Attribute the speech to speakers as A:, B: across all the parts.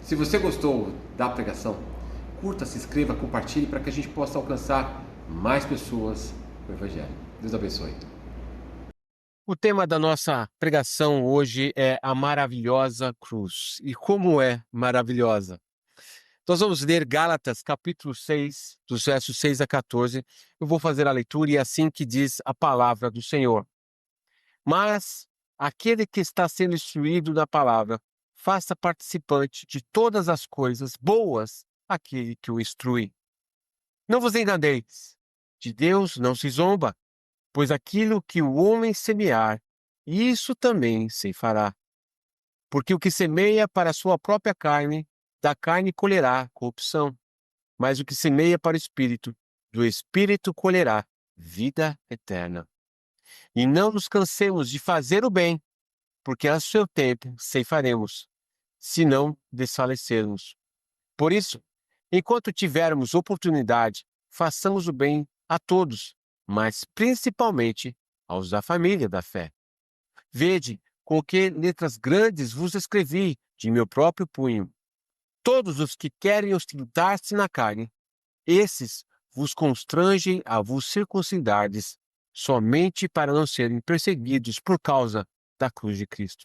A: Se você gostou da pregação, curta, se inscreva, compartilhe para que a gente possa alcançar mais pessoas com o Evangelho. Deus abençoe. O tema da nossa pregação hoje é a maravilhosa cruz. E como é maravilhosa? Nós vamos ler Gálatas, capítulo 6, dos versos 6 a 14. Eu vou fazer a leitura e é assim que diz a palavra do Senhor. Mas aquele que está sendo instruído na palavra, faça participante de todas as coisas boas aquele que o instrui. Não vos enganeis, de Deus não se zomba, pois aquilo que o homem semear, isso também se fará. Porque o que semeia para a sua própria carne, da carne colherá corrupção, mas o que semeia para o Espírito, do Espírito colherá vida eterna. E não nos cansemos de fazer o bem, porque a seu tempo ceifaremos, se não desfalecermos. Por isso, enquanto tivermos oportunidade, façamos o bem a todos, mas principalmente aos da família da fé. Vede com que letras grandes vos escrevi de meu próprio punho. Todos os que querem ostentar-se na carne, esses vos constrangem a vos circuncidardes, somente para não serem perseguidos por causa da cruz de Cristo.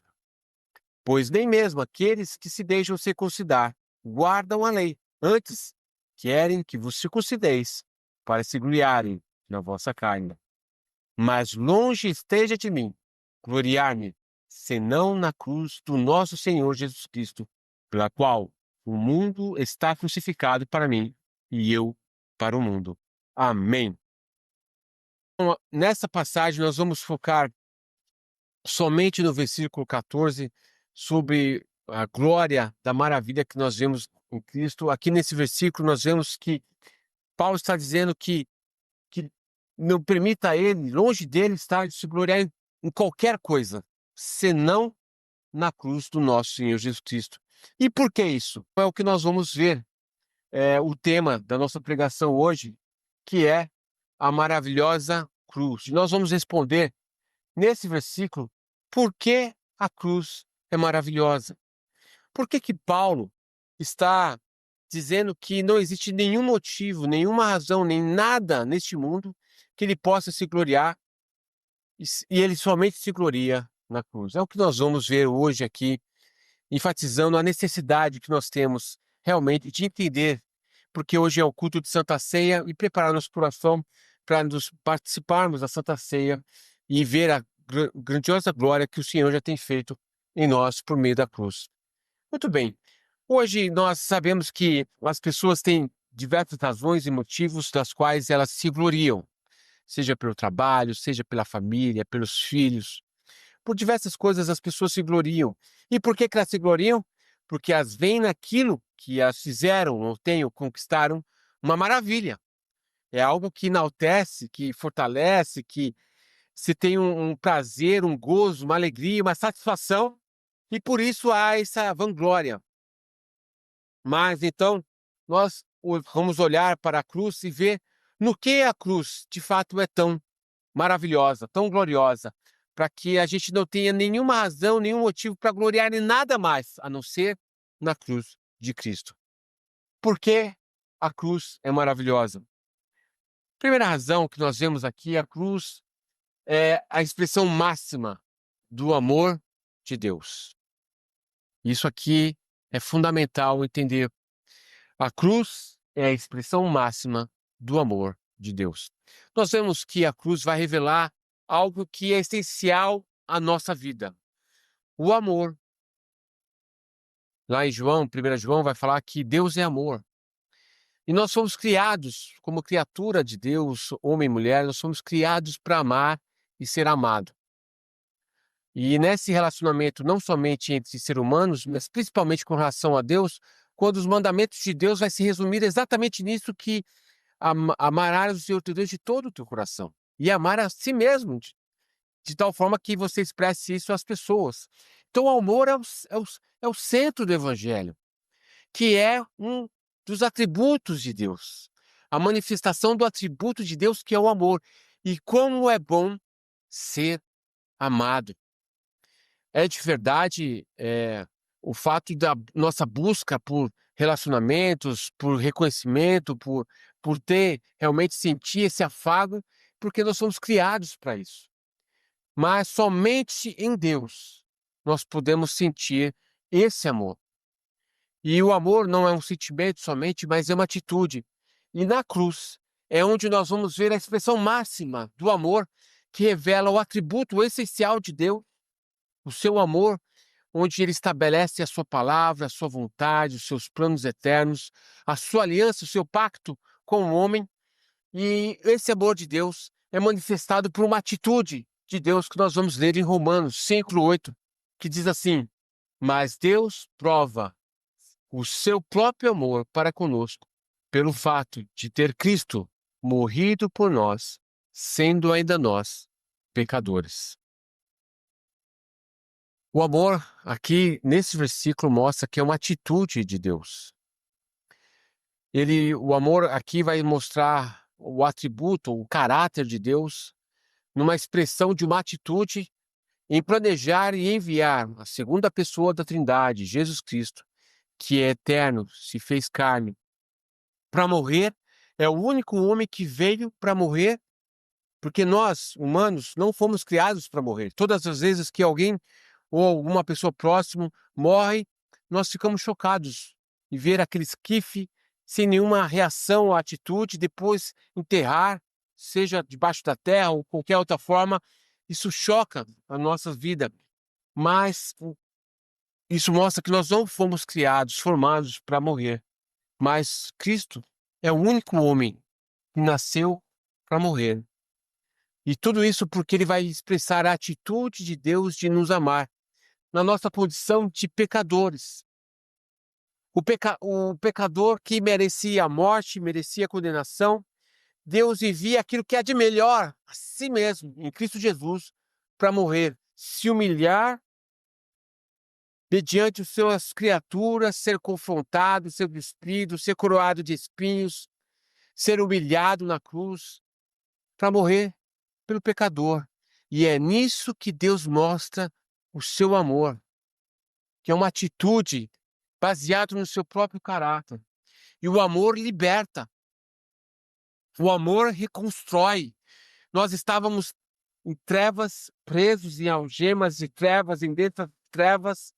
A: Pois nem mesmo aqueles que se deixam circuncidar guardam a lei. Antes, querem que vos circuncideis, para se gloriarem na vossa carne. Mas longe esteja de mim gloriar-me, senão na cruz do nosso Senhor Jesus Cristo, pela qual o mundo está crucificado para mim e eu para o mundo. Amém. Então, nessa passagem, nós vamos focar somente no versículo 14, sobre a glória da maravilha que nós vemos em Cristo. Aqui nesse versículo nós vemos que Paulo está dizendo que não permita a ele, longe dele, estar de se gloriar em qualquer coisa, senão na cruz do nosso Senhor Jesus Cristo. E por que isso? É o que nós vamos ver, o tema da nossa pregação hoje, que é a maravilhosa cruz. E nós vamos responder nesse versículo por que a cruz é maravilhosa. Por que que Paulo está dizendo que não existe nenhum motivo, nenhuma razão, nem nada neste mundo que ele possa se gloriar e ele somente se gloria na cruz? É o que nós vamos ver hoje aqui, enfatizando a necessidade que nós temos realmente de entender, porque hoje é o culto de Santa Ceia e preparar nosso coração para nos participarmos da Santa Ceia e ver a grandiosa glória que o Senhor já tem feito em nós por meio da cruz. Muito bem. Hoje nós sabemos que as pessoas têm diversas razões e motivos das quais elas se gloriam, seja pelo trabalho, seja pela família, pelos filhos. Por diversas coisas as pessoas se gloriam. E por que que elas se gloriam? Porque elas veem naquilo que elas fizeram ou têm ou conquistaram uma maravilha. É algo que enaltece, que fortalece, que se tem um prazer, um gozo, uma alegria, uma satisfação, e por isso há essa vanglória. Mas então nós vamos olhar para a cruz e ver no que a cruz de fato é tão maravilhosa, tão gloriosa, para que a gente não tenha nenhuma razão, nenhum motivo para gloriar em nada mais, a não ser na cruz de Cristo. Por que a cruz é maravilhosa? Primeira razão que nós vemos aqui, a cruz é a expressão máxima do amor de Deus. Isso aqui é fundamental entender. A cruz é a expressão máxima do amor de Deus. Nós vemos que a cruz vai revelar algo que é essencial à nossa vida: o amor. Lá em João, 1 João, vai falar que Deus é amor. E nós fomos criados como criatura de Deus, homem e mulher, nós fomos criados para amar e ser amado. E nesse relacionamento, não somente entre seres humanos, mas principalmente com relação a Deus, quando os mandamentos de Deus vai se resumir exatamente nisso, que amarás o Senhor teu Deus de todo o teu coração e amar a si mesmo, de tal forma que você expresse isso às pessoas. Então, o amor é o centro do Evangelho, que é um dos atributos de Deus, a manifestação do atributo de Deus, que é o amor. E como é bom ser amado. É de verdade o fato da nossa busca por relacionamentos, por reconhecimento, por ter realmente sentir esse afago, porque nós somos criados para isso. Mas somente em Deus nós podemos sentir esse amor. E o amor não é um sentimento somente, mas é uma atitude. E na cruz é onde nós vamos ver a expressão máxima do amor, que revela o atributo essencial de Deus, o seu amor, onde ele estabelece a sua palavra, a sua vontade, os seus planos eternos, a sua aliança, o seu pacto com o homem. E esse amor de Deus é manifestado por uma atitude de Deus que nós vamos ler em Romanos 5:8, que diz assim: Mas Deus prova o seu próprio amor para conosco, pelo fato de ter Cristo morrido por nós, sendo ainda nós pecadores. O amor aqui nesse versículo mostra que é uma atitude de Deus. O amor aqui vai mostrar o atributo, o caráter de Deus, numa expressão de uma atitude em planejar e enviar a segunda pessoa da Trindade, Jesus Cristo, que é eterno, se fez carne, para morrer. É o único homem que veio para morrer, porque nós, humanos, não fomos criados para morrer. Todas as vezes que alguém ou alguma pessoa próxima morre, nós ficamos chocados em ver aquele esquife sem nenhuma reação ou atitude, depois enterrar, seja debaixo da terra ou qualquer outra forma. Isso choca a nossa vida, mas isso mostra que nós não fomos criados, formados para morrer. Mas Cristo é o único homem que nasceu para morrer. E tudo isso porque ele vai expressar a atitude de Deus de nos amar, na nossa condição de pecadores. O pecador que merecia a morte, merecia a condenação, Deus envia aquilo que é de melhor a si mesmo, em Cristo Jesus, para morrer, se humilhar mediante as suas criaturas, ser confrontado, ser despido, ser coroado de espinhos, ser humilhado na cruz, para morrer pelo pecador. E é nisso que Deus mostra o seu amor, que é uma atitude baseada no seu próprio caráter. E o amor liberta. O amor reconstrói. Nós estávamos em trevas, presos em algemas de trevas, em dentro das trevas,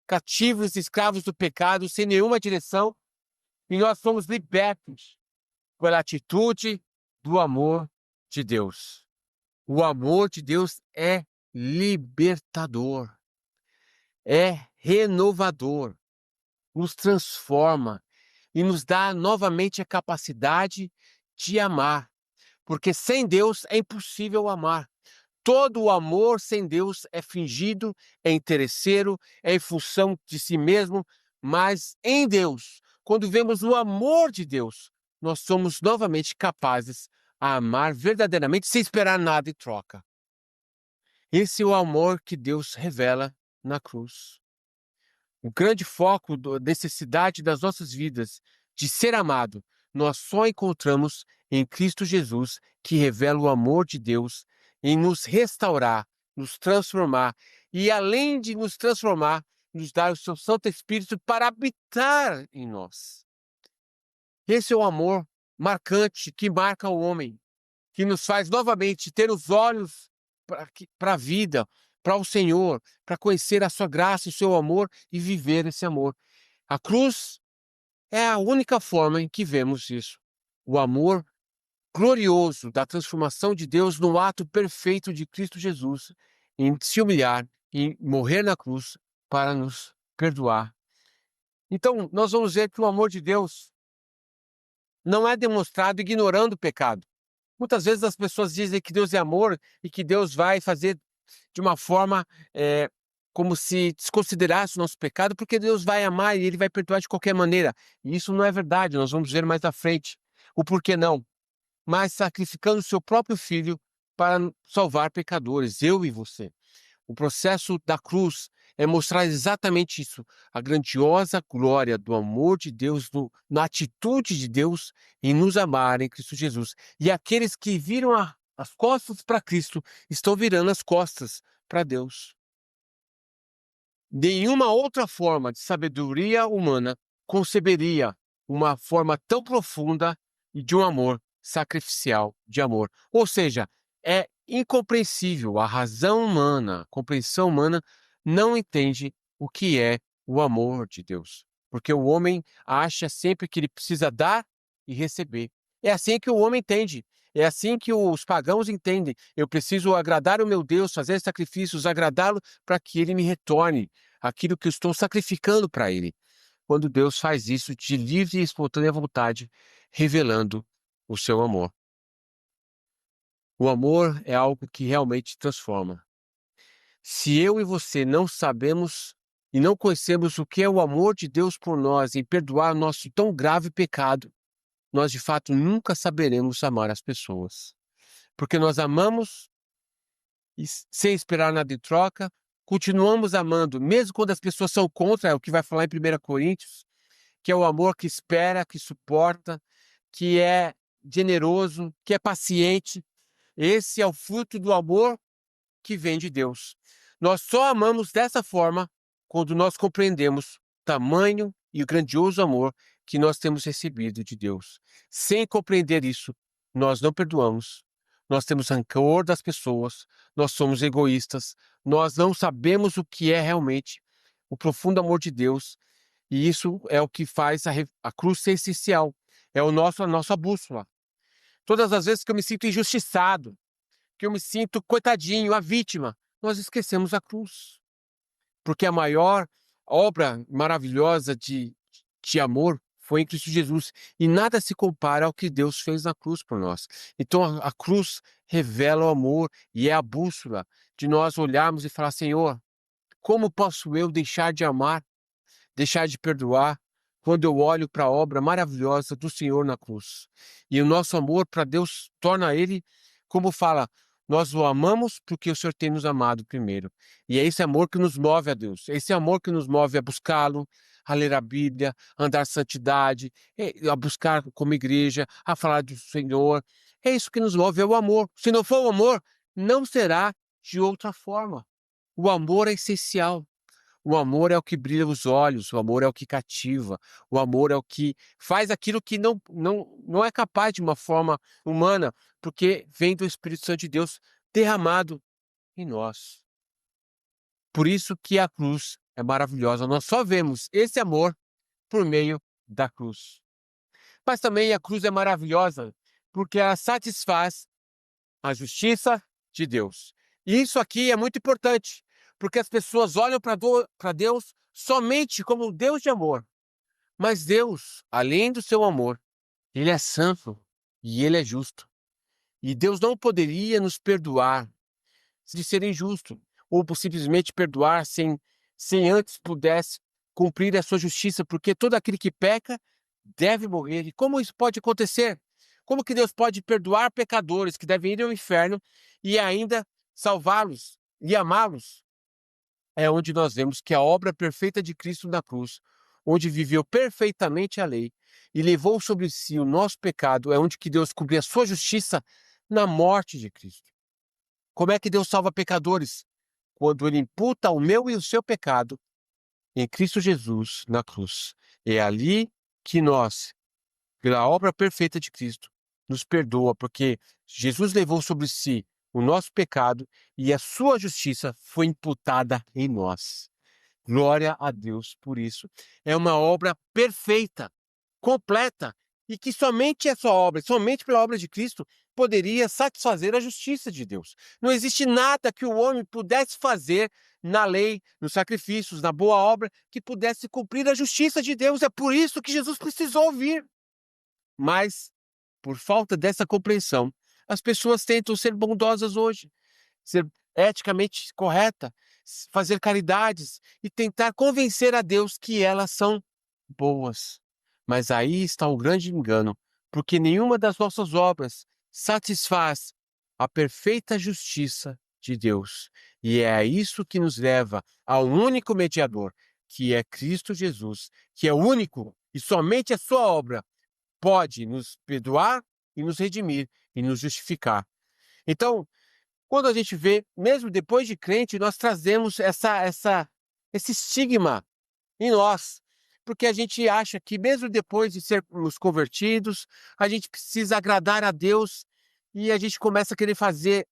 A: cativos, escravos do pecado, sem nenhuma direção, e nós fomos libertos pela atitude do amor de Deus. O amor de Deus é libertador, é renovador, nos transforma e nos dá novamente a capacidade de amar, porque sem Deus é impossível amar. Todo o amor sem Deus é fingido, é interesseiro, é em função de si mesmo, mas em Deus, quando vemos o amor de Deus, nós somos novamente capazes a amar verdadeiramente sem esperar nada em troca. Esse é o amor que Deus revela na cruz. O grande foco da necessidade das nossas vidas de ser amado, nós só encontramos em Cristo Jesus, que revela o amor de Deus em nos restaurar, nos transformar e, além de nos transformar, nos dar o seu Santo Espírito para habitar em nós. Esse é o amor marcante que marca o homem, que nos faz novamente ter os olhos para a vida, para o Senhor, para conhecer a sua graça e o seu amor e viver esse amor. A cruz é a única forma em que vemos isso. O amor glorioso da transformação de Deus no ato perfeito de Cristo Jesus, em se humilhar, em morrer na cruz para nos perdoar. Então, nós vamos ver que o amor de Deus não é demonstrado ignorando o pecado. Muitas vezes as pessoas dizem que Deus é amor e que Deus vai fazer de uma forma como se desconsiderasse o nosso pecado, porque Deus vai amar e Ele vai perdoar de qualquer maneira. E isso não é verdade, nós vamos ver mais à frente. O porquê não? Mas sacrificando o seu próprio filho para salvar pecadores, eu e você. O processo da cruz é mostrar exatamente isso, a grandiosa glória do amor de Deus, na atitude de Deus em nos amar em Cristo Jesus. E aqueles que viram as costas para Cristo estão virando as costas para Deus. Nenhuma outra forma de sabedoria humana conceberia uma forma tão profunda e de um amor sacrificial de amor. Ou seja, é incompreensível. A razão humana, a compreensão humana não entende o que é o amor de Deus. Porque o homem acha sempre que ele precisa dar e receber. É assim que o homem entende. É assim que os pagãos entendem. Eu preciso agradar o meu Deus, fazer sacrifícios, agradá-lo para que ele me retorne aquilo que eu estou sacrificando para ele. Quando Deus faz isso de livre e espontânea vontade, revelando o seu amor. O amor é algo que realmente transforma. Se eu e você não sabemos e não conhecemos o que é o amor de Deus por nós em perdoar nosso tão grave pecado, nós de fato nunca saberemos amar as pessoas. Porque nós amamos e sem esperar nada em troca, continuamos amando, mesmo quando as pessoas são contra, é o que vai falar em 1 Coríntios, que é o amor que espera, que suporta, que é generoso, que é paciente. Esse é o fruto do amor que vem de Deus. Nós só amamos dessa forma quando nós compreendemos o tamanho e o grandioso amor que nós temos recebido de Deus. Sem compreender isso, nós não perdoamos, nós temos rancor das pessoas, nós somos egoístas, nós não sabemos o que é realmente o profundo amor de Deus, e isso é o que faz a cruz ser essencial, é a nossa bússola. Todas as vezes que eu me sinto injustiçado, que eu me sinto coitadinho, a vítima, nós esquecemos a cruz. Porque a maior obra maravilhosa de amor foi em Cristo Jesus. E nada se compara ao que Deus fez na cruz por nós. Então a cruz revela o amor e é a bússola de nós olharmos e falar: Senhor, como posso eu deixar de amar, deixar de perdoar, quando eu olho para a obra maravilhosa do Senhor na cruz? E o nosso amor para Deus torna ele, como fala, nós o amamos porque o Senhor tem nos amado primeiro. E é esse amor que nos move a Deus. Esse amor que nos move a buscá-lo, a ler a Bíblia, a andar santidade, a buscar como igreja, a falar do Senhor. É isso que nos move, é o amor. Se não for o amor, não será de outra forma. O amor é essencial. O amor é o que brilha os olhos, o amor é o que cativa, o amor é o que faz aquilo que não é capaz de uma forma humana, porque vem do Espírito Santo de Deus derramado em nós. Por isso que a cruz é maravilhosa. Nós só vemos esse amor por meio da cruz. Mas também a cruz é maravilhosa porque ela satisfaz a justiça de Deus. E isso aqui é muito importante, porque as pessoas olham para Deus somente como um Deus de amor. Mas Deus, além do seu amor, ele é santo e ele é justo. E Deus não poderia nos perdoar de ser injusto, ou por simplesmente perdoar sem antes pudesse cumprir a sua justiça, porque todo aquele que peca deve morrer. E como isso pode acontecer? Como que Deus pode perdoar pecadores que devem ir ao inferno e ainda salvá-los e amá-los? É onde nós vemos que a obra perfeita de Cristo na cruz, onde viveu perfeitamente a lei e levou sobre si o nosso pecado, é onde que Deus cumpriu a sua justiça na morte de Cristo. Como é que Deus salva pecadores? Quando ele imputa o meu e o seu pecado em Cristo Jesus na cruz. É ali que nós, pela obra perfeita de Cristo, nos perdoa, porque Jesus levou sobre si o nosso pecado e a sua justiça foi imputada em nós. Glória a Deus por isso. É uma obra perfeita, completa, e que somente essa obra, somente pela obra de Cristo, poderia satisfazer a justiça de Deus. Não existe nada que o homem pudesse fazer na lei, nos sacrifícios, na boa obra, que pudesse cumprir a justiça de Deus. É por isso que Jesus precisou vir. Mas, por falta dessa compreensão, as pessoas tentam ser bondosas hoje, ser eticamente correta, fazer caridades e tentar convencer a Deus que elas são boas. Mas aí está o grande engano, porque nenhuma das nossas obras satisfaz a perfeita justiça de Deus. E é isso que nos leva ao único mediador, que é Cristo Jesus, que é o único e somente a sua obra pode nos perdoar e nos redimir e nos justificar. Então, quando a gente vê, mesmo depois de crente, nós trazemos esse estigma em nós, porque a gente acha que mesmo depois de sermos convertidos, a gente precisa agradar a Deus e a gente começa a querer fazer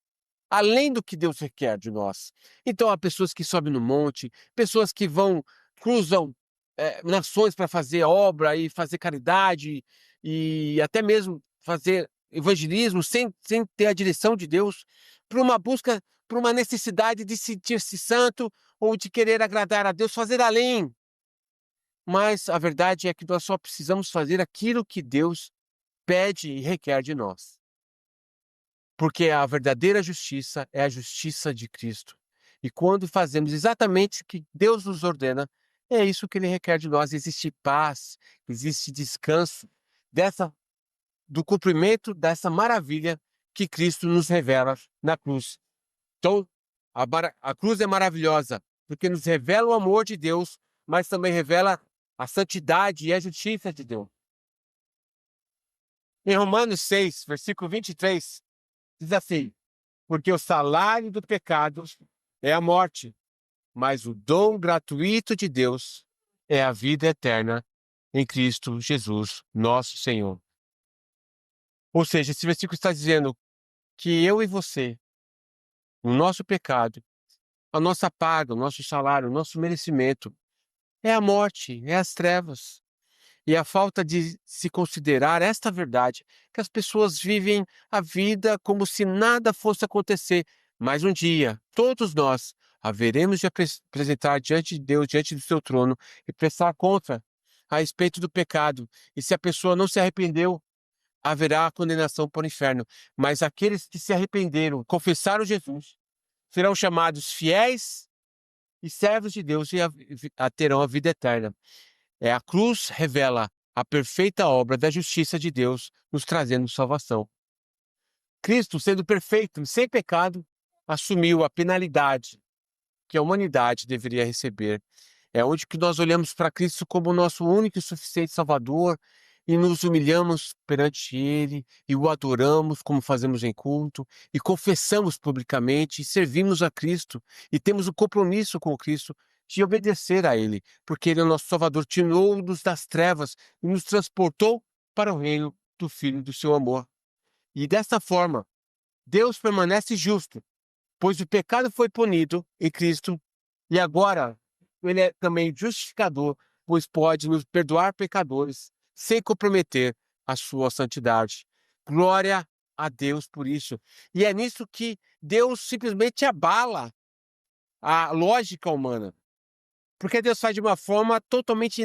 A: além do que Deus requer de nós. Então, há pessoas que sobem no monte, pessoas que cruzam nações para fazer obra e fazer caridade e até mesmo fazer evangelismo sem ter a direção de Deus, por uma busca, por uma necessidade de sentir-se santo ou de querer agradar a Deus, fazer além. Mas a verdade é que nós só precisamos fazer aquilo que Deus pede e requer de nós. Porque a verdadeira justiça é a justiça de Cristo. E quando fazemos exatamente o que Deus nos ordena, é isso que Ele requer de nós. Existe paz, existe descanso dessa, do cumprimento dessa maravilha que Cristo nos revela na cruz. Então, a cruz é maravilhosa, porque nos revela o amor de Deus, mas também revela a santidade e a justiça de Deus. Em Romanos 6, versículo 23, diz assim: porque o salário do pecado é a morte, mas o dom gratuito de Deus é a vida eterna em Cristo Jesus, nosso Senhor. Ou seja, esse versículo está dizendo que eu e você, o nosso pecado, a nossa paga, o nosso salário, o nosso merecimento, é a morte, é as trevas. E a falta de se considerar esta verdade, que as pessoas vivem a vida como se nada fosse acontecer, mas um dia, todos nós, haveremos de apresentar diante de Deus, diante do seu trono, e prestar conta a respeito do pecado. E se a pessoa não se arrependeu, haverá a condenação para o inferno. Mas aqueles que se arrependeram, confessaram Jesus, serão chamados fiéis e servos de Deus e terão a vida eterna. A cruz revela a perfeita obra da justiça de Deus, nos trazendo salvação. Cristo, sendo perfeito e sem pecado, assumiu a penalidade que a humanidade deveria receber. É onde que nós olhamos para Cristo como o nosso único e suficiente Salvador e nos humilhamos perante Ele e o adoramos como fazemos em culto e confessamos publicamente e servimos a Cristo e temos o compromisso com Cristo de obedecer a Ele, porque Ele é o nosso Salvador, tirou-nos das trevas e nos transportou para o reino do Filho do seu amor. E dessa forma, Deus permanece justo, pois o pecado foi punido em Cristo e agora ele é também justificador, pois pode nos perdoar pecadores sem comprometer a sua santidade. Glória a Deus por isso. E é nisso que Deus simplesmente abala a lógica humana. Porque Deus faz de uma forma totalmente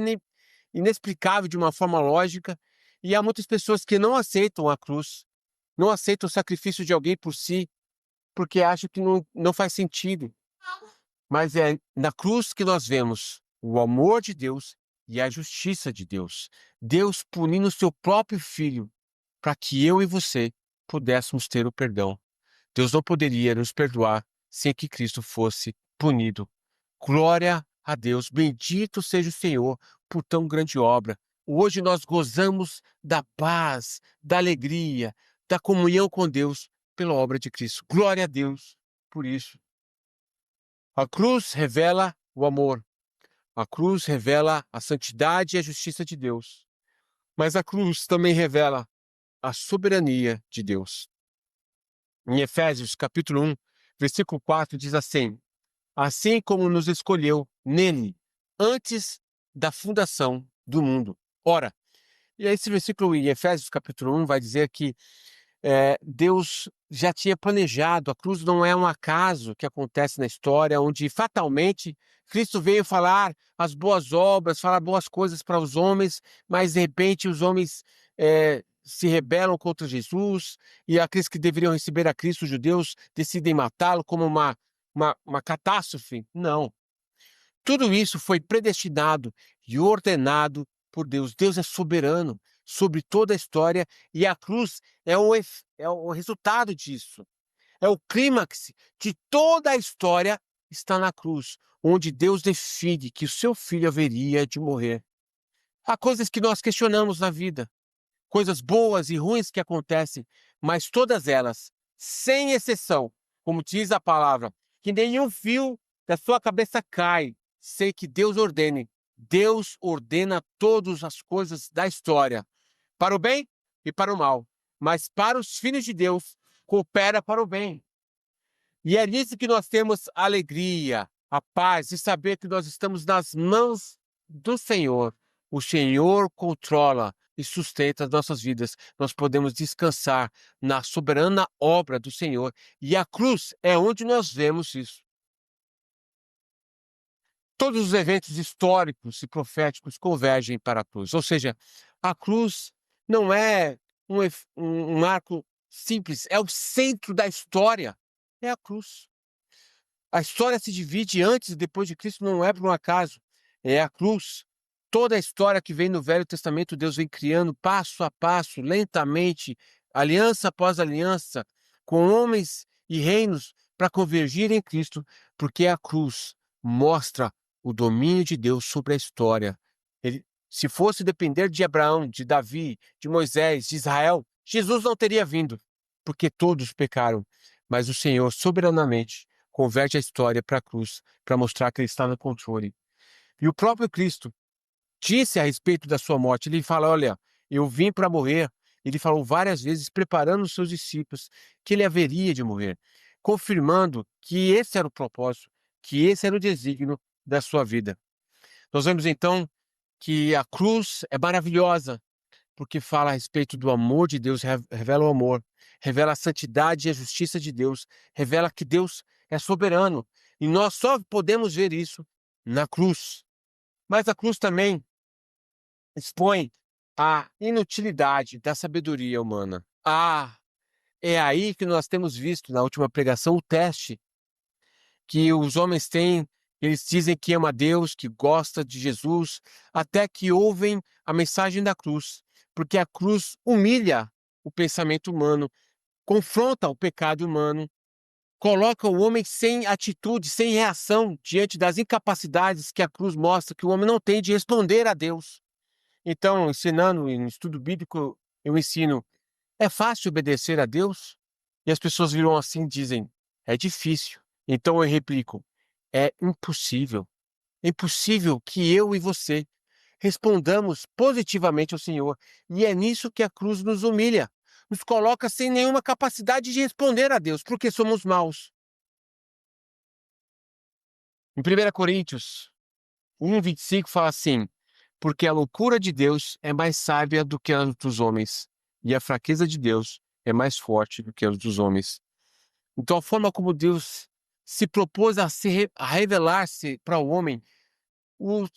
A: inexplicável, de uma forma lógica, e há muitas pessoas que não aceitam a cruz, não aceitam o sacrifício de alguém por si, porque acham que não faz sentido. Mas é na cruz que nós vemos o amor de Deus e a justiça de Deus. Deus punindo o seu próprio filho para que eu e você pudéssemos ter o perdão. Deus não poderia nos perdoar sem que Cristo fosse punido. Glória a Deus, bendito seja o Senhor por tão grande obra. Hoje nós gozamos da paz, da alegria, da comunhão com Deus pela obra de Cristo. Glória a Deus por isso. A cruz revela o amor. A cruz revela a santidade e a justiça de Deus. Mas a cruz também revela a soberania de Deus. Em Efésios, capítulo 1, versículo 4, diz assim: assim como nos escolheu nele antes da fundação do mundo. Ora, e aí esse versículo em Efésios, capítulo 1, vai dizer que Deus já tinha planejado. A cruz não é um acaso que acontece na história, onde fatalmente Cristo veio falar as boas obras, falar boas coisas para os homens, mas de repente os homens se rebelam contra Jesus e aqueles que deveriam receber a Cristo, os judeus, decidem matá-lo como uma catástrofe. Não. Tudo isso foi predestinado e ordenado por Deus. Deus é soberano sobre toda a história e a cruz é o resultado disso. É o clímax de toda a história está na cruz, onde Deus decide que o seu filho haveria de morrer. Há coisas que nós questionamos na vida, coisas boas e ruins que acontecem, mas todas elas, sem exceção, como diz a palavra, que nenhum fio da sua cabeça cai sem que Deus ordene. Deus ordena todas as coisas da história, para o bem e para o mal. Mas para os filhos de Deus, coopera para o bem. E é nisso que nós temos a alegria, a paz de saber que nós estamos nas mãos do Senhor. O Senhor controla e sustenta as nossas vidas. Nós podemos descansar na soberana obra do Senhor. E a cruz é onde nós vemos isso. Todos os eventos históricos e proféticos convergem para a cruz. Ou seja, a cruz não é um marco simples, é o centro da história. É a cruz. A história se divide antes e depois de Cristo, não é por um acaso. É a cruz. Toda a história que vem no Velho Testamento, Deus vem criando passo a passo, lentamente, aliança após aliança, com homens e reinos para convergir em Cristo, porque a cruz mostra o domínio de Deus sobre a história. Se fosse depender de Abraão, de Davi, de Moisés, de Israel, Jesus não teria vindo, porque todos pecaram. Mas o Senhor, soberanamente, converte a história para a cruz, para mostrar que ele está no controle. E o próprio Cristo disse a respeito da sua morte, ele fala, olha, eu vim para morrer. Ele falou várias vezes, preparando os seus discípulos, que ele haveria de morrer, confirmando que esse era o propósito, que esse era o desígnio da sua vida. Nós vemos então que a cruz é maravilhosa, porque fala a respeito do amor de Deus, revela o amor, revela a santidade e a justiça de Deus, revela que Deus é soberano. E nós só podemos ver isso na cruz. Mas a cruz também expõe a inutilidade da sabedoria humana. É aí que nós temos visto na última pregação o teste que os homens têm. Eles dizem que ama a Deus, que gosta de Jesus, até que ouvem a mensagem da cruz, porque a cruz humilha o pensamento humano, confronta o pecado humano, coloca o homem sem atitude, sem reação diante das incapacidades que a cruz mostra que o homem não tem de responder a Deus. Então, ensinando em estudo bíblico, eu ensino, é fácil obedecer a Deus? E as pessoas viram assim e dizem, é difícil. Então eu replico, é impossível. É impossível que eu e você respondamos positivamente ao Senhor. E é nisso que a cruz nos humilha. Nos coloca sem nenhuma capacidade de responder a Deus, porque somos maus. Em 1 Coríntios 1:25 fala assim, porque a loucura de Deus é mais sábia do que a dos homens, e a fraqueza de Deus é mais forte do que a dos homens. Então, a forma como Deus se propôs a revelar-se para o homem, o-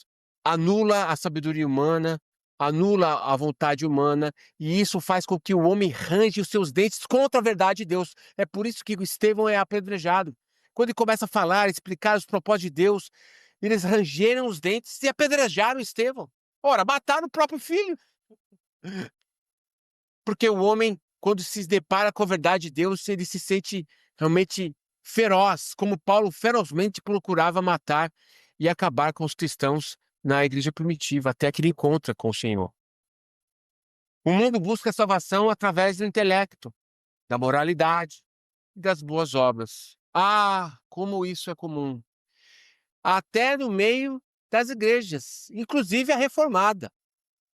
A: anula a sabedoria humana, anula a vontade humana, e isso faz com que o homem range os seus dentes contra a verdade de Deus. É por isso que o Estevão é apedrejado. Quando ele começa a falar, explicar os propósitos de Deus, eles rangeram os dentes e apedrejaram Estevão. Ora, mataram o próprio filho. Porque o homem, quando se depara com a verdade de Deus, ele se sente realmente feroz, como Paulo ferozmente procurava matar e acabar com os cristãos na igreja primitiva, até que ele encontra com o Senhor. O mundo busca salvação através do intelecto, da moralidade e das boas obras. Como isso é comum! Até no meio das igrejas, inclusive a reformada.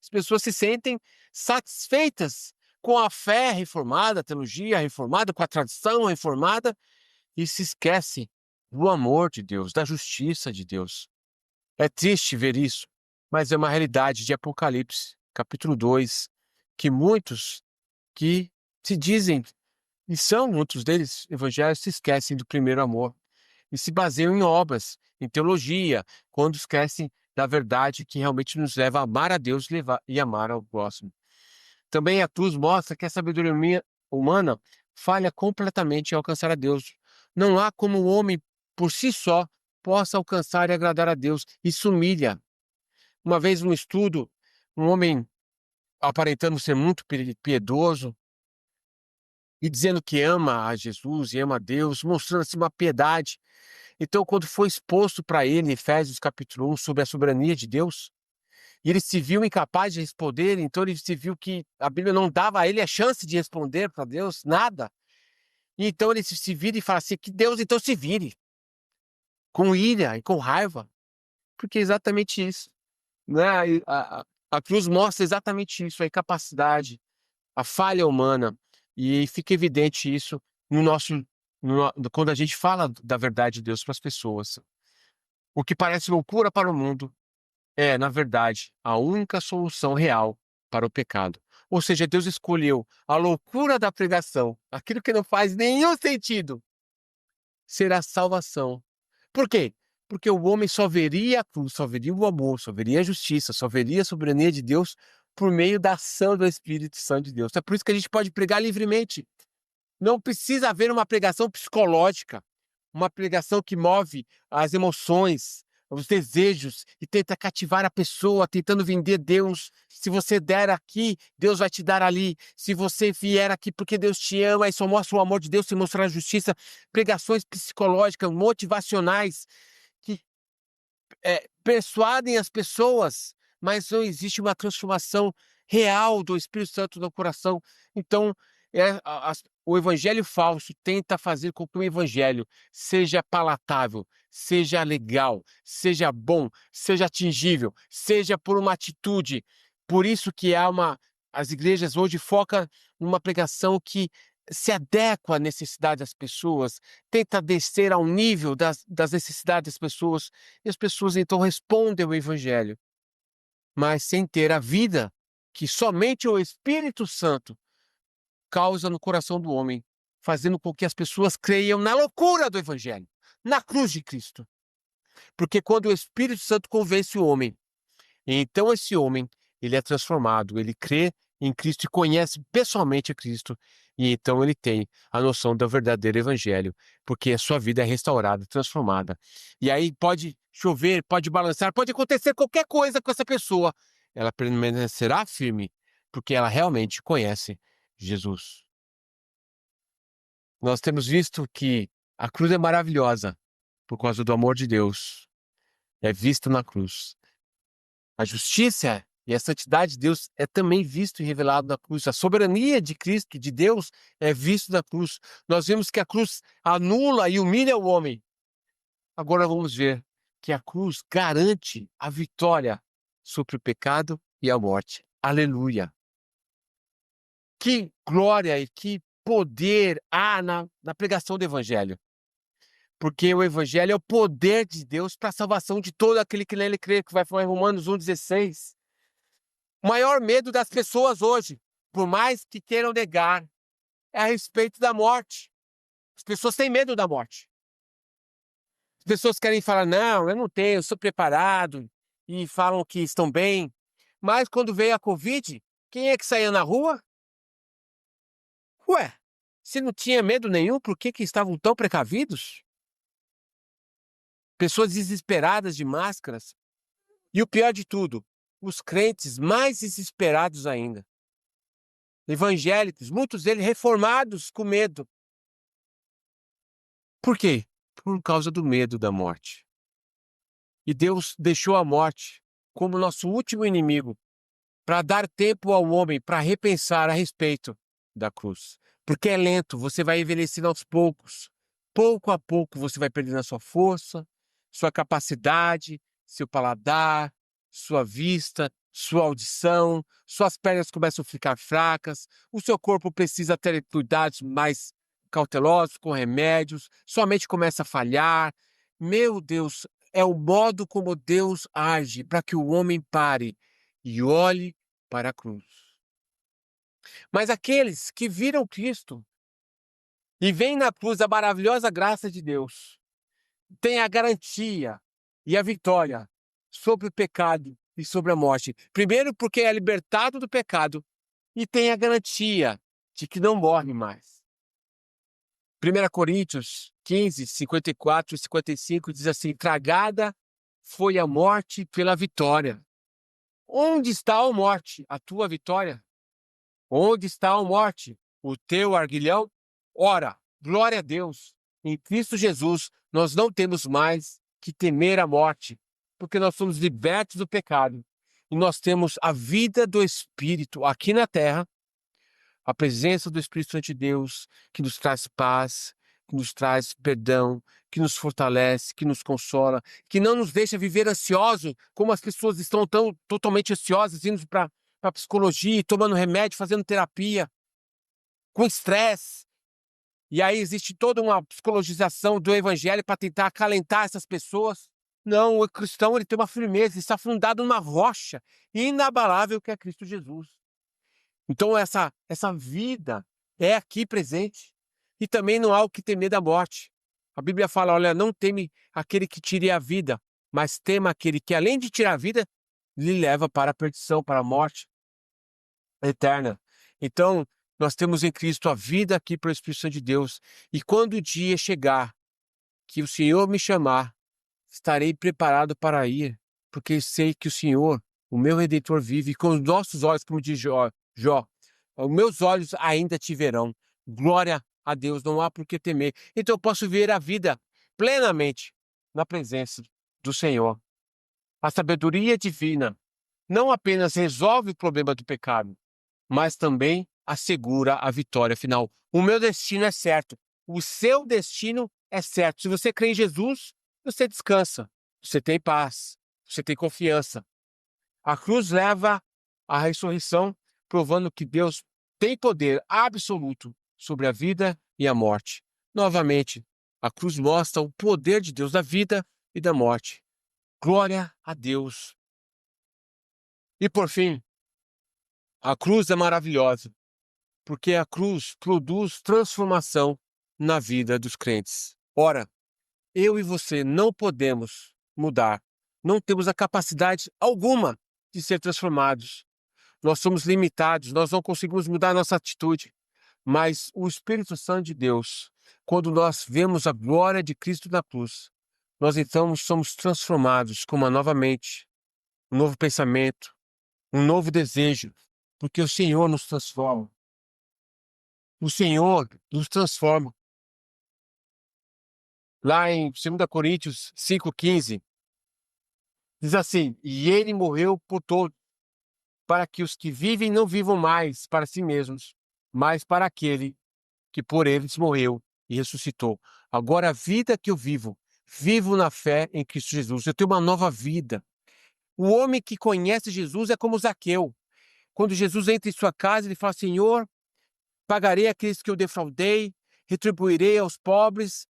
A: As pessoas se sentem satisfeitas com a fé reformada, a teologia reformada, com a tradição reformada, e se esquecem do amor de Deus, da justiça de Deus. É triste ver isso, mas é uma realidade de Apocalipse, capítulo 2, que muitos que se dizem, e são muitos deles evangélicos, se esquecem do primeiro amor e se baseiam em obras, em teologia, quando esquecem da verdade que realmente nos leva a amar a Deus e amar ao próximo. Também a cruz mostra que a sabedoria humana falha completamente em alcançar a Deus. Não há como o homem, por si só, possa alcançar e agradar a Deus. Isso humilha. Uma vez um estudo, um homem aparentando ser muito piedoso e dizendo que ama a Jesus e ama a Deus, mostrando-se uma piedade. Então, quando foi exposto para ele, em Efésios capítulo 1, sobre a soberania de Deus, e ele se viu incapaz de responder, então ele se viu que a Bíblia não dava a ele a chance de responder para Deus, nada. E então ele se vira e fala assim, que Deus então se vire, com ira e com raiva. Porque é exatamente isso, né? A cruz mostra exatamente isso, a incapacidade, a falha humana, e fica evidente isso no nosso, quando a gente fala da verdade de Deus para as pessoas. O que parece loucura para o mundo é, na verdade, a única solução real para o pecado. Ou seja, Deus escolheu a loucura da pregação, aquilo que não faz nenhum sentido, ser a salvação. Por quê? Porque o homem só veria a cruz, só veria o amor, só veria a justiça, só veria a soberania de Deus por meio da ação do Espírito Santo de Deus. É por isso que a gente pode pregar livremente. Não precisa haver uma pregação psicológica, uma pregação que move as emoções, os desejos e tenta cativar a pessoa, tentando vender Deus. Se você der aqui, Deus vai te dar ali. Se você vier aqui porque Deus te ama e só mostra o amor de Deus, se mostrar a justiça. Pregações psicológicas, motivacionais, que persuadem as pessoas, mas não existe uma transformação real do Espírito Santo no coração. Então, o evangelho falso tenta fazer com que o evangelho seja palatável, seja legal, seja bom, seja atingível, seja por uma atitude. Por isso que as igrejas hoje focam numa pregação que se adequa à necessidade das pessoas, tenta descer ao nível das necessidades das pessoas, e as pessoas então respondem ao Evangelho, mas sem ter a vida que somente o Espírito Santo causa no coração do homem, fazendo com que as pessoas creiam na loucura do Evangelho, na cruz de Cristo. Porque quando o Espírito Santo convence o homem, então esse homem, ele é transformado, ele crê em Cristo e conhece pessoalmente a Cristo, e então ele tem a noção do verdadeiro evangelho, porque a sua vida é restaurada, transformada. E aí pode chover, pode balançar, pode acontecer qualquer coisa com essa pessoa, ela permanecerá firme, porque ela realmente conhece Jesus. Nós temos visto que a cruz é maravilhosa por causa do amor de Deus. É vista na cruz. A justiça e a santidade de Deus é também visto e revelado na cruz. A soberania de Cristo, de Deus, é visto na cruz. Nós vemos que a cruz anula e humilha o homem. Agora vamos ver que a cruz garante a vitória sobre o pecado e a morte. Aleluia! Que glória e que poder há na pregação do Evangelho. Porque o Evangelho é o poder de Deus para a salvação de todo aquele que nele crê, que vai falar em Romanos 1,16. O maior medo das pessoas hoje, por mais que queiram negar, é a respeito da morte. As pessoas têm medo da morte. As pessoas querem falar, não, eu não tenho, eu sou preparado, e falam que estão bem. Mas quando veio a Covid, quem é que saía na rua? Ué, se não tinha medo nenhum, por que estavam tão precavidos? Pessoas desesperadas de máscaras. E o pior de tudo, os crentes mais desesperados ainda. Evangélicos, muitos deles reformados com medo. Por quê? Por causa do medo da morte. E Deus deixou a morte como nosso último inimigo para dar tempo ao homem para repensar a respeito da cruz. Porque é lento, você vai envelhecendo aos poucos. Pouco a pouco você vai perdendo a sua força, sua capacidade, seu paladar, sua vista, sua audição, suas pernas começam a ficar fracas, o seu corpo precisa ter cuidados mais cautelosos com remédios, sua mente começa a falhar. Meu Deus, é o modo como Deus age para que o homem pare e olhe para a cruz. Mas aqueles que viram Cristo e veem na cruz a maravilhosa graça de Deus, têm a garantia e a vitória sobre o pecado e sobre a morte. Primeiro, porque é libertado do pecado e tem a garantia de que não morre mais. 1 Coríntios 15, 54 e 55 diz assim: tragada foi a morte pela vitória. Onde está a morte, a tua vitória? Onde está a morte, o teu arguilhão? Ora, glória a Deus, em Cristo Jesus, nós não temos mais que temer a morte, porque nós somos libertos do pecado e nós temos a vida do Espírito aqui na terra, a presença do Espírito Santo de Deus, que nos traz paz, que nos traz perdão, que nos fortalece, que nos consola, que não nos deixa viver ansioso, como as pessoas estão tão totalmente ansiosas, indo para psicologia, tomando remédio, fazendo terapia, com estresse. E aí existe toda uma psicologização do evangelho para tentar acalentar essas pessoas. Não, o cristão ele tem uma firmeza, ele está fundado numa rocha inabalável que é Cristo Jesus. Então essa vida é aqui presente e também não há o que temer da morte. A Bíblia fala, olha, não teme aquele que tire a vida, mas tema aquele que além de tirar a vida, lhe leva para a perdição, para a morte eterna. Então, nós temos em Cristo a vida aqui pelo Espírito Santo de Deus. E quando o dia chegar, que o Senhor me chamar, estarei preparado para ir, porque sei que o Senhor, o meu Redentor, vive, e com os nossos olhos, como diz Jó, os meus olhos ainda te verão. Glória a Deus, não há por que temer. Então eu posso ver a vida plenamente na presença do Senhor. A sabedoria divina não apenas resolve o problema do pecado, mas também assegura a vitória final. O meu destino é certo. O seu destino é certo. Se você crê em Jesus, você descansa. Você tem paz. Você tem confiança. A cruz leva à ressurreição, provando que Deus tem poder absoluto sobre a vida e a morte. Novamente, a cruz mostra o poder de Deus da vida e da morte. Glória a Deus. E por fim, a cruz é maravilhosa, porque a cruz produz transformação na vida dos crentes. Ora, eu e você não podemos mudar, não temos a capacidade alguma de ser transformados. Nós somos limitados, nós não conseguimos mudar a nossa atitude. Mas o Espírito Santo de Deus, quando nós vemos a glória de Cristo na cruz, nós então somos transformados com uma nova mente, um novo pensamento, um novo desejo, porque o Senhor nos transforma. O Senhor nos transforma. Lá em 2 Coríntios 5,15, diz assim: E ele morreu por todos, para que os que vivem não vivam mais para si mesmos, mas para aquele que por eles morreu e ressuscitou. Agora a vida que eu vivo, vivo na fé em Cristo Jesus. Eu tenho uma nova vida. O homem que conhece Jesus é como Zaqueu. Quando Jesus entra em sua casa, ele fala: Senhor, pagarei aqueles que eu defraudei, retribuirei aos pobres,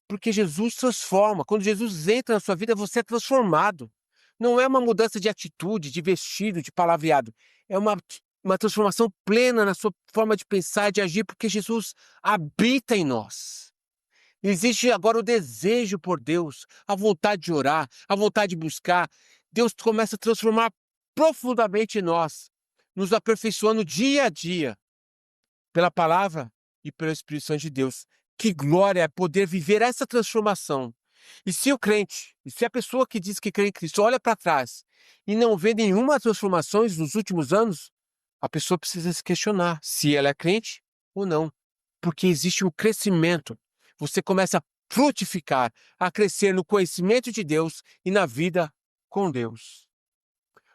A: porque Jesus transforma. Quando Jesus entra na sua vida, você é transformado. Não é uma mudança de atitude, de vestido, de palavreado. É uma transformação plena na sua forma de pensar e de agir, porque Jesus habita em nós. Existe agora o desejo por Deus, a vontade de orar, a vontade de buscar. Deus começa a transformar profundamente em nós, nos aperfeiçoando dia a dia pela palavra e pelo Espírito Santo de Deus. Que glória é poder viver essa transformação. E se o crente, e se a pessoa que diz que crê em Cristo olha para trás e não vê nenhuma transformação nos últimos anos, a pessoa precisa se questionar se ela é crente ou não. Porque existe um crescimento. Você começa a frutificar, a crescer no conhecimento de Deus e na vida com Deus.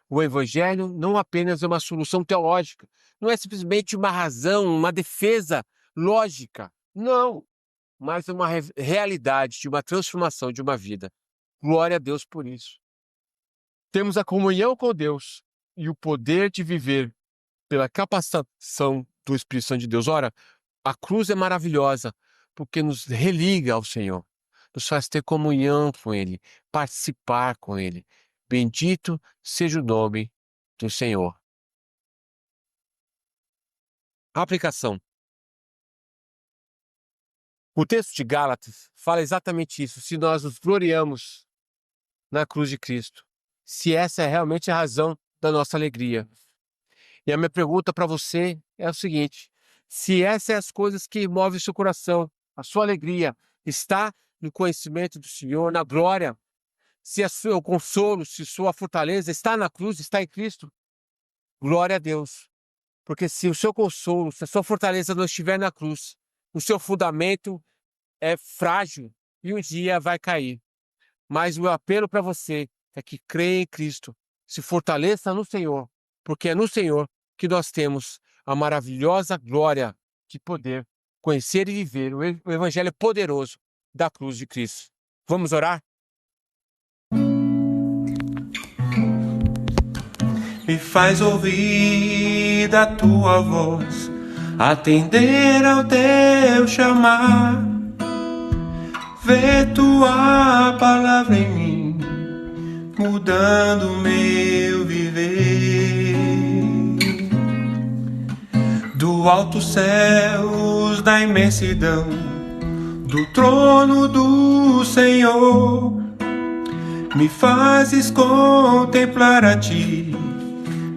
A: O Evangelho não apenas é uma solução teológica, não é simplesmente uma razão, uma defesa lógica. Não, mas é uma realidade de uma transformação de uma vida. Glória a Deus por isso. Temos a comunhão com Deus e o poder de viver pela capacitação do Espírito Santo de Deus. Ora, a cruz é maravilhosa porque nos religa ao Senhor, nos faz ter comunhão com Ele, participar com Ele. Bendito seja o nome do Senhor. Aplicação. O texto de Gálatas fala exatamente isso. Se nós nos gloriamos na cruz de Cristo, se essa é realmente a razão da nossa alegria. E a minha pergunta para você é o seguinte: se essas são as coisas que movem o seu coração, a sua alegria está no conhecimento do Senhor, na glória, se o seu consolo, se sua fortaleza está na cruz, está em Cristo, glória a Deus. Porque se o seu consolo, se a sua fortaleza não estiver na cruz, o seu fundamento é frágil e um dia vai cair. Mas o meu apelo para você é que creia em Cristo, se fortaleça no Senhor, porque é no Senhor que nós temos a maravilhosa glória de poder conhecer e viver o evangelho poderoso da cruz de Cristo. Vamos orar?
B: Me faz ouvir a tua voz, atender ao teu chamar, ver tua palavra em mim, mudando o meu viver. Do alto céus, da imensidão, do trono do Senhor, me fazes contemplar a ti,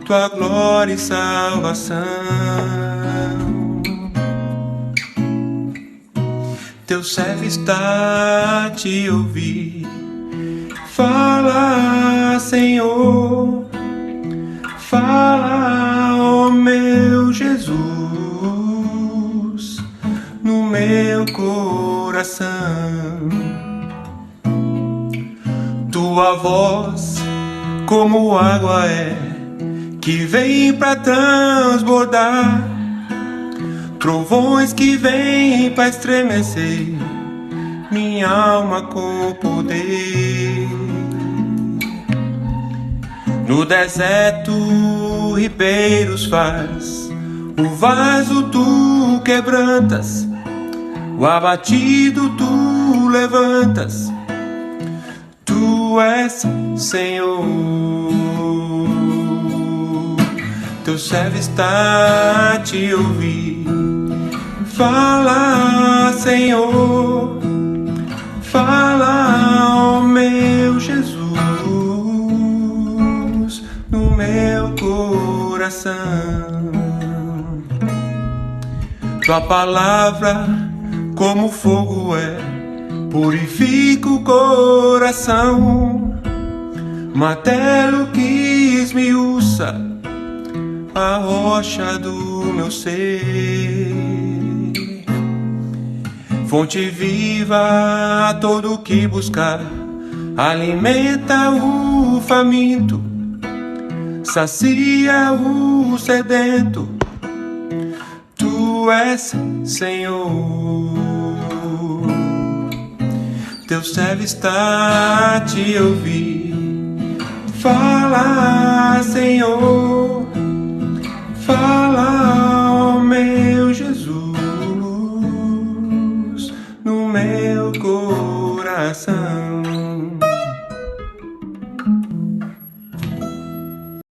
B: tua glória e salvação. Teu servo está a te ouvir. Fala, Senhor, fala, ó meu Jesus, no meu coração. Tua voz, como água é, que vem pra transbordar, trovões que vêm pra estremecer minha alma com poder. No deserto ribeiros faz, o vaso tu quebrantas, o abatido tu levantas. Tu és Senhor. Teu servo está a te ouvir. Fala, Senhor, fala, ó meu Jesus, no meu coração. Tua palavra, como fogo é, purifica o coração. Martelo que esmiuça a rocha do meu ser. Fonte viva a todo que buscar, alimenta o faminto, sacia o sedento. Tu és Senhor. Teu servo está a te ouvir. Fala, Senhor, fala,